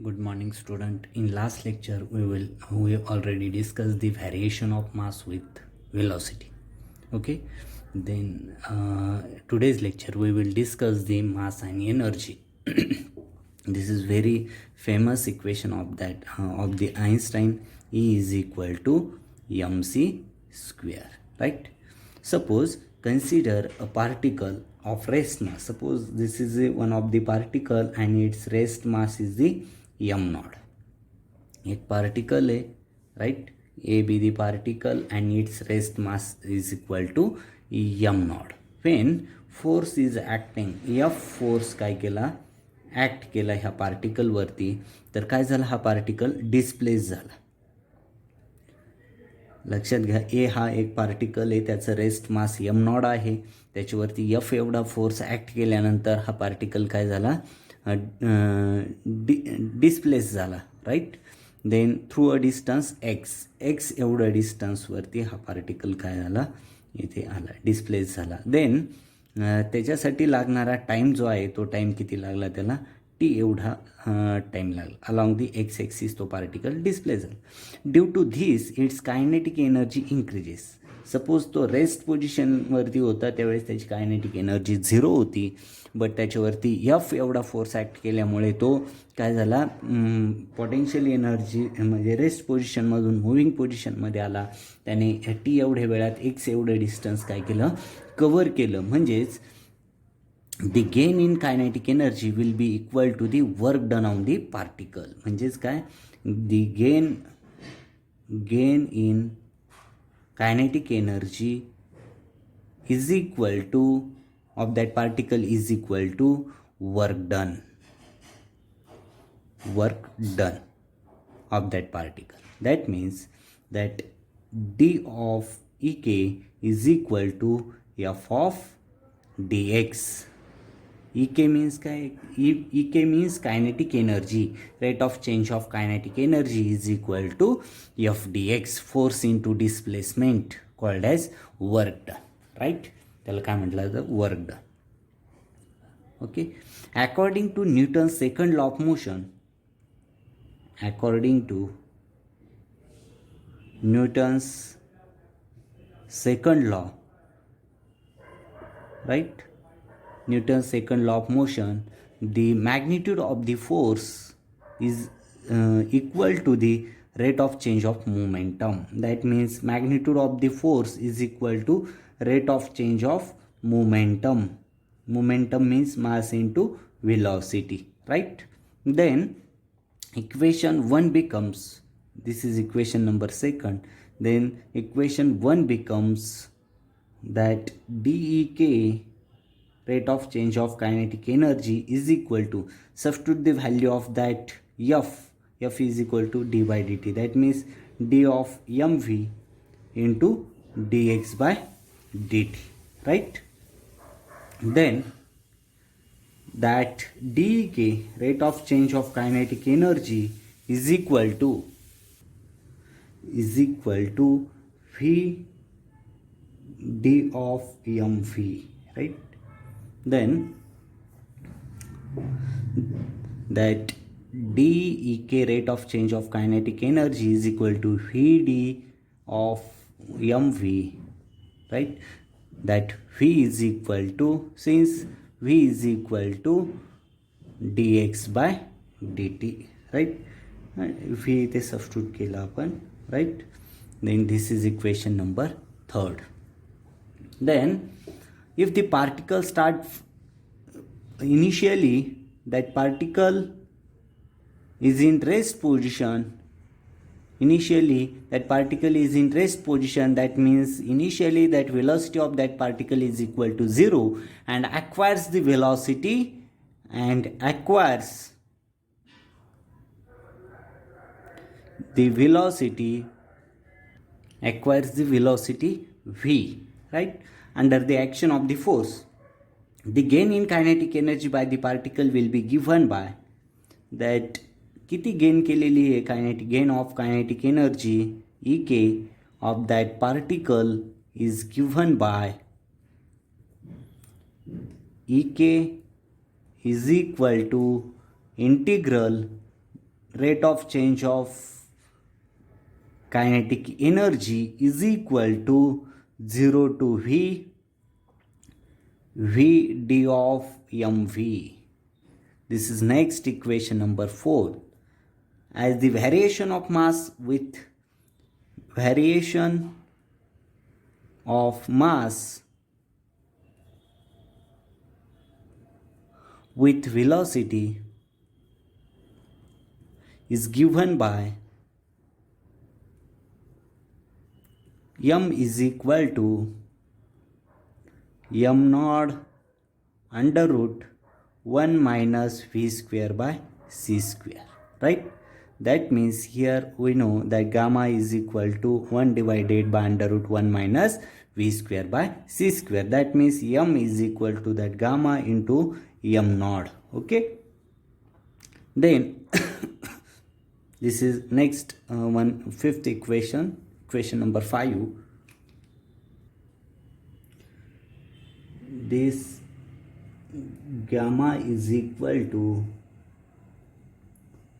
Good morning, student. In last lecture, we already discussed the variation of mass with velocity. Okay, then today's lecture we will discuss the mass and energy. This is very famous equation of that of the Einstein. E is equal to mc square, right? Suppose consider a particle of rest mass. Suppose this is one of the particle and its rest mass is the m naught. एक particle है, right? A be the particle and its rest mass is equal to m naught. When force is acting, F force काय केला, act केला ह्या particle वरती, तर काय झालं, हा पार्टिकल डिस्प्लेस झाला. लक्षात घ्या, ए हा एक पार्टिकल आहे, त्याचं रेस्ट मास एम नॉट आहे, त्याच्यावरती एफ एवढा फोर्स ॲक्ट केल्यानंतर हा पार्टिकल काय झाला, डिस्प्लेस झाला, right. Then through a distance x एवढं डिस्टन्सवरती हा पार्टिकल काय झाला, इथे आला, डिस्प्लेस झाला. देन त्याच्यासाठी लागणारा टाईम जो आहे तो टाईम किती लागला, त्याला टी एवढा टाईम लागला. अलॉंग दी एक्स एक्सिस तो पार्टिकल डिस्प्ले झाला. Due to this its kinetic energy increases. Suppose तो रेस्ट पोझिशनवरती होता त्यावेळेस त्याची कायनेटिक एनर्जी 0 होती, बट त्याच्यावरती एफ एवढा फोर्स ॲक्ट केल्यामुळे तो काय झाला, पोटेन्शियल एनर्जी म्हणजे रेस्ट पोझिशनमधून मूव्हिंग पोझिशनमध्ये आला. त्याने टी एवढ्या वेळात एक्स एवढं डिस्टन्स काय केलं, कव्हर केलं. म्हणजेच the gain in kinetic energy will be equal to the work done on the particle. म्हणजेच काय, the gain in kinetic energy is equal to of that particle is equal to work done of that particle. That means that d of ek is equal to f of dx. EK means काय, EK means kinetic energy, rate of change of kinetic energy is equal to f dx, force into displacement called as work done, right? त्याला काय म्हटलं जातं, work done. Okay, according to Newton's second law of motion, according to Newton's second law, right? Newton's second law of motion, the magnitude of the force is equal to the rate of change of momentum. That means magnitude of the force is equal to rate of change of momentum. Momentum means mass into velocity, right? Then equation 1 becomes, this is equation number 2. Then equation 1 becomes that dEk, rate of change of kinetic energy, is equal to, substitute the value of that f is equal to d by dt. That means d of mv into dx by dt, right? Then that dek, rate of change of kinetic energy, is equal to v d of mv, right? Then that dEk, rate of change of kinetic energy, is equal to Vd of mv, right? That V is equal to, since V is equal to dx by dt, right? V इथे substitute केला आपण, right? Then this is equation number 3. Then if the particle start initially, that particle is in rest position, that means initially that velocity of that particle is equal to 0 and acquires the velocity v, right? Under the action of the force, the gain in kinetic energy by the particle will be given by that किती gain केलेली आहे, gain of kinetic energy ek of that particle is given by ek is equal to integral rate of change of kinetic energy is equal to 0 to v d of mv. This is next equation number 4. As the variation of mass with variation of mass with velocity is given by m is equal to m naught under root 1 minus v square by c square, right? That means here we know that gamma is equal to 1 divided by under root 1 minus v square by c square. That means m is equal to that gamma into m naught. Okay. Then this is next fifth equation, equation number 5. This gamma is equal to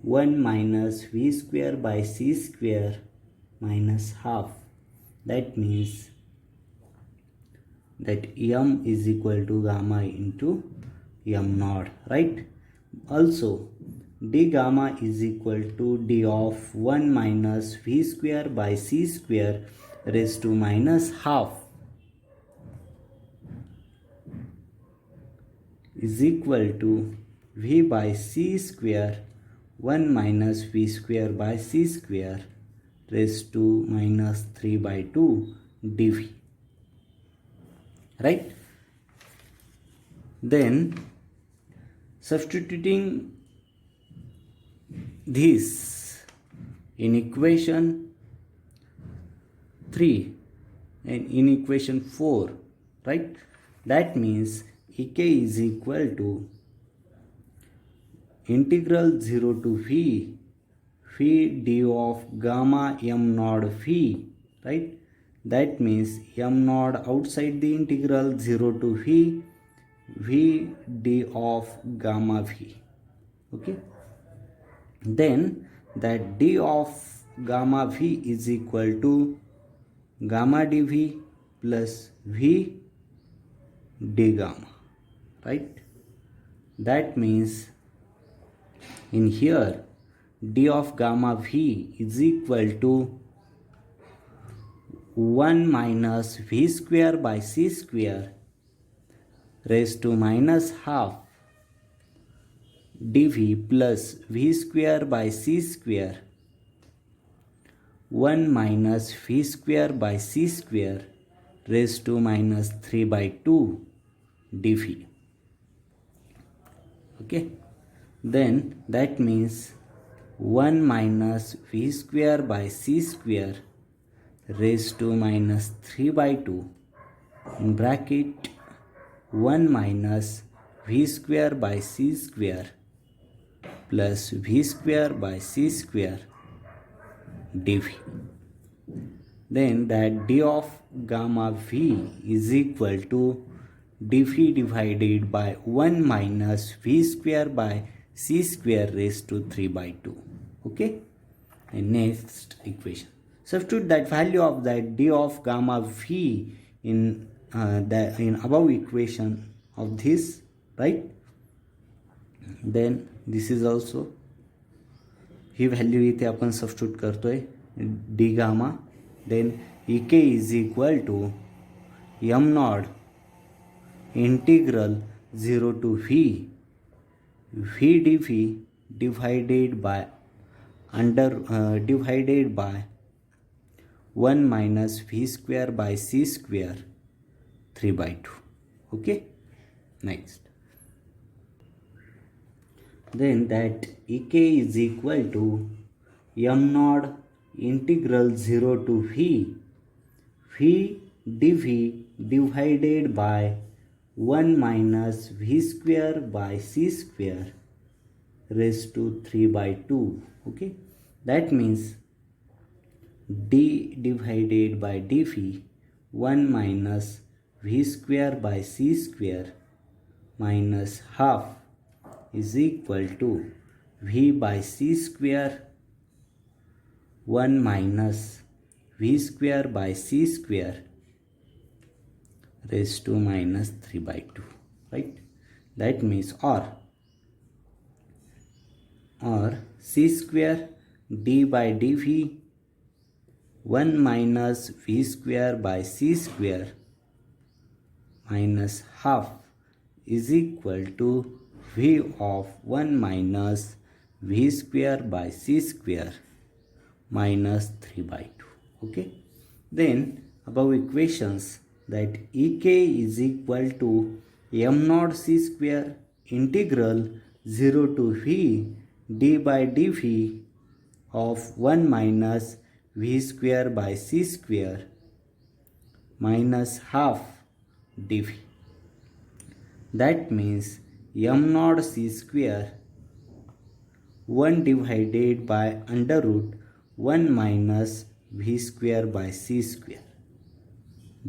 1 minus v square by c square minus half. That means that m is equal to gamma into m naught, right? Also, d gamma is equal to d of 1 minus v square by c square raised to minus half is equal to v by c square 1 minus v square by c square raised to minus 3 by 2 dv, right? Then substituting this in equation 3 and in equation 4, right? That means Ek is equal to integral 0 to v d of gamma m naught v, right? That means m naught outside the integral 0 to v d of gamma v. Okay. Then that d of gamma v is equal to gamma dv plus v d gamma, right? That means in here d of gamma v is equal to 1 minus v square by c square raised to minus half dv plus v square by c square 1 minus v square by c square raised to minus 3 by 2 dv. Okay. Then that means 1 minus v square by c square raised to minus 3 by 2 in bracket 1 minus v square by c square plus v square by c square dv. Then that d of gamma v is equal to dv divided by 1 minus v square by c square raised to 3 by 2. Okay. And next equation, substitute that value of that d of gamma v in above equation of this, right? Then this is also ही value इथे आपण substitute करतोय d gamma. Then Ek is equal to m naught integral 0 to v dv divided by 1 minus v square by c square 3 by 2. Okay. Next, then that Ek is equal to m naught integral 0 to v dv divided by 1 minus v square by c square raised to 3 by 2. Okay. That means d divided by dv 1 minus v square by c square minus half is equal to v by c square 1 minus v square by c square raised to minus 3 by 2, right? That means or c square d by dv 1 minus v square by c square minus half is equal to v of 1 minus v square by c square minus 3 by 2. Okay, then above equations that ek is equal to m naught c square integral 0 to v d by dv of 1 minus v square by c square minus half dv. That means m naught c square 1 divided by under root 1 minus v square by c square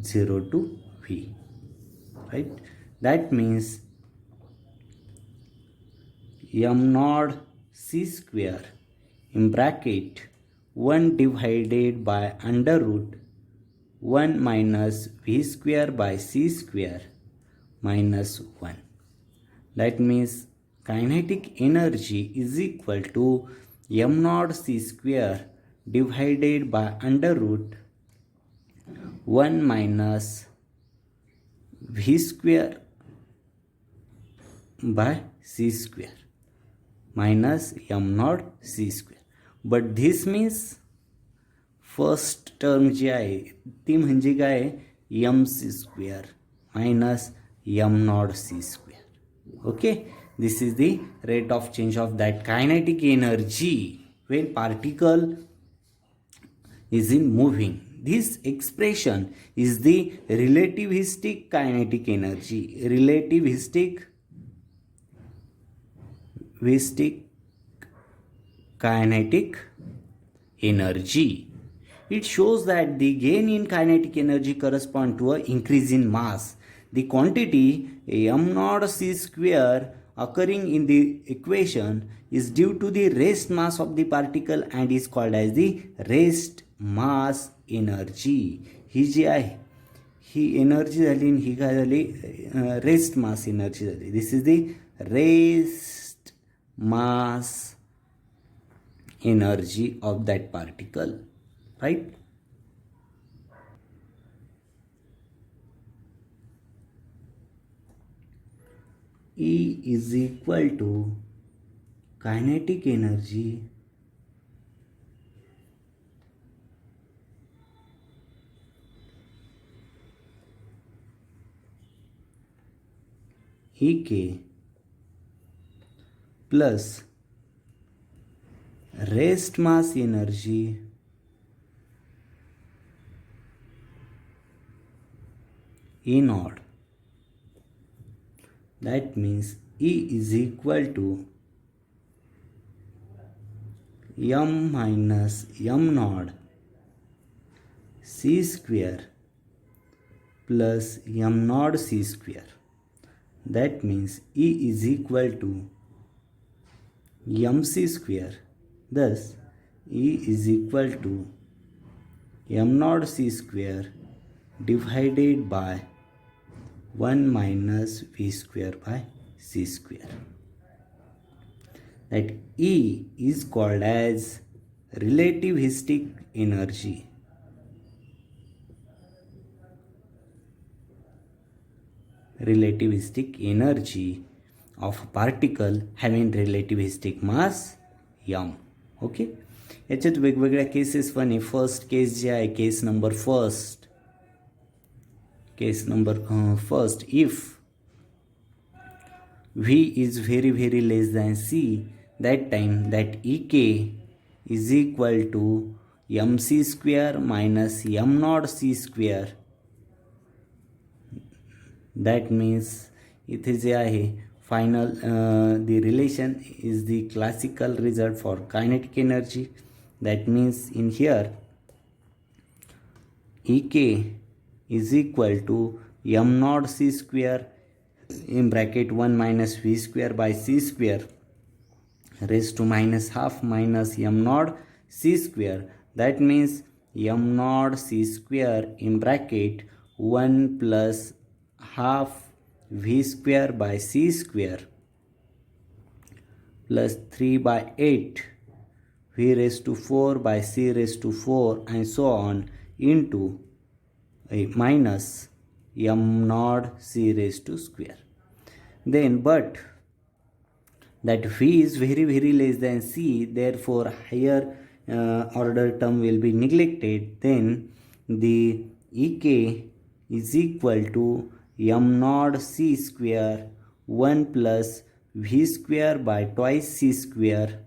0 to v, right? That means m naught c square in bracket 1 divided by under root 1 minus v square by c square minus 1. That means kinetic energy is equal to m naught c square divided by under root 1 minus v square by c square minus m naught c square. But this means first term जी आहे ती म्हणजे काय M C square minus M not C square. Okay, this is the rate of change of that kinetic energy when particle is in moving. This expression is the relativistic kinetic energy. Relativistic kinetic energy. It shows that the gain in kinetic energy correspond to an increase in mass. The quantity m naught c square occurring in the equation is due to the rest mass of the particle and is called as the rest mass energy. ही जी आहे ही energy झाली आणि ही काय झाली rest mass energy झाली. This is the rest mass energy of that particle, right? E is equal to kinetic energy EK plus rest mass energy E naught. That means E is equal to m minus m naught c square plus m naught c square. That means E is equal to mc square. Thus E is equal to m naught c square divided by 1 minus v square by c square. That E is called as relativistic energy. Relativistic energy of a particle having relativistic mass m. Okay, याच्यात वेगवेगळ्या cases पण आहे. First case जे आहे case number first if v is very very less than c, that time that ek is equal to mc square minus m naught c square. That means इथे जे आहे final the relation is the classical result for kinetic energy. That means in here ek is equal to m naught c square in bracket 1 minus v square by c square raised to minus half minus m naught c square. That means m naught c square in bracket 1 plus half v square by c square plus 3 by 8 v raised to 4 by c raised to 4 and so on into a minus m naught c raised to square. Then but that v is very less than c, therefore higher order term will be neglected. Then the ek is equal to m naught c square 1 plus v square by twice c square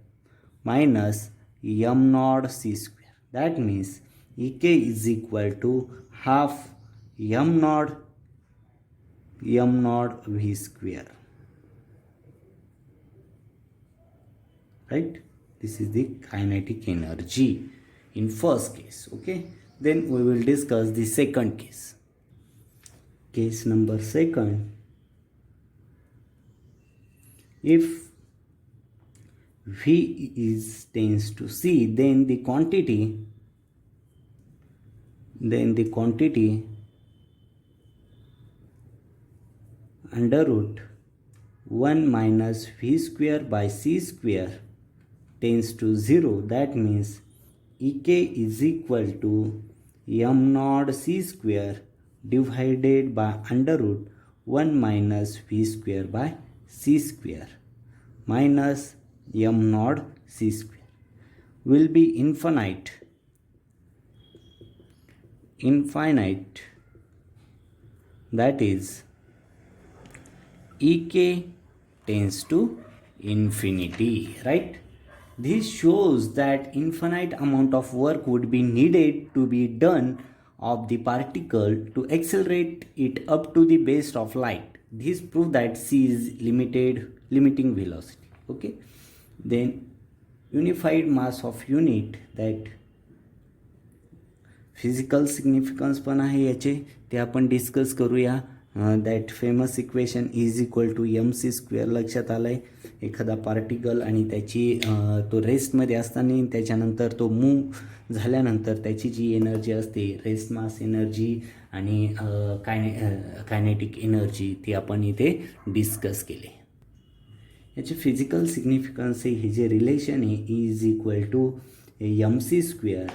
minus m naught c square. That means ek is equal to half m naught v square. Right, this is the kinetic energy in first case. Okay, then we will discuss the second case. Case number second, if v is tends to c, then the quantity under root 1 minus v square by c square tends to 0. That means ek is equal to m naught c square divided by under root 1 minus v square by c square minus m naught c square will be infinite. That is ek tends to infinity, right? This shows that infinite amount of work would be needed to be done of the particle to accelerate it up to the base of light. This proves that c is limiting velocity. Okay, then unified mass of unit, that physical significance पण आहे याचे, ते आपण discuss करूया. That famous equation is equal to M C square लक्षात आलं आहे. एखादा पार्टिकल आणि त्याची तो रेस्टमध्ये असताना त्याच्यानंतर तो मूव झाल्यानंतर त्याची जी एनर्जी असते, रेस्ट मास एनर्जी आणि कायनेटिक एनर्जी, ती आपण इथे डिस्कस केले. याचे फिजिकल सिग्निफिकन्स हे जे रिलेशन आहे is equal to M C square,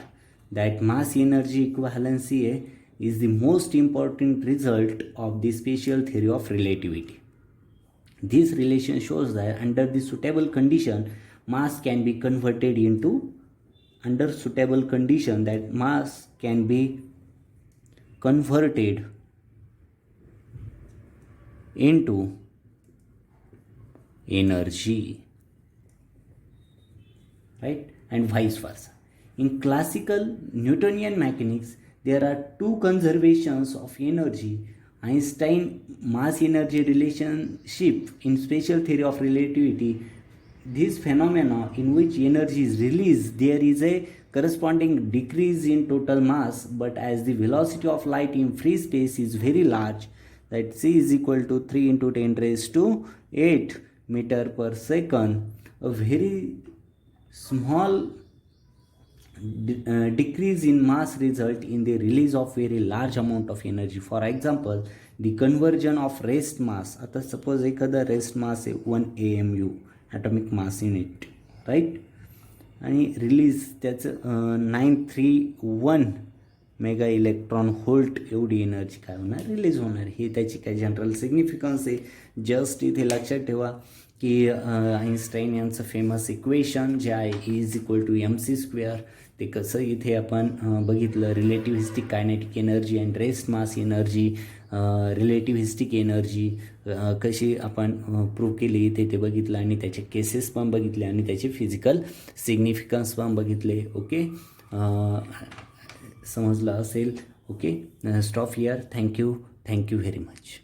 that mass energy equivalency आहे is the most important result of the special theory of relativity. This relation shows that under the suitable condition, mass can be converted into, under suitable condition, that mass can be converted into energy, right, and vice versa. In classical Newtonian mechanics, there are two conservations of energy. Einstein mass energy relationship in special theory of relativity. This phenomena in which energy is released, there is a corresponding decrease in total mass, but as the velocity of light in free space is very large, that c is equal to 3 into 10 raised to 8 meter per second, a very small decrease in mass result in the release of very large amount of energy. For example, the conversion of rest mass, आता suppose एखादा rest mass आहे 1 AMU atomic mass unit, right, आणि release त्याचं 931 mega electron volt एवढी energy काय होणार, release होणार. ही त्याची काय जनरल सिग्निफिकन्स आहे. जस्ट इथे लक्षात ठेवा की आईन्स्टाईन यांचं फेमस इक्वेशन जे आहे is equal to M C square, ते कसं इथे आपण बघितलं, relativistic kinetic energy and rest mass energy, relativistic energy कशी आपण प्रूव्ह केली ते बघितलं, आणि त्याचे केसेस पण बघितले, आणि त्याचे फिजिकल सिग्निफिकन्स पण बघितले. ओके, समजलं असेल. Okay, stop here. Thank you very much.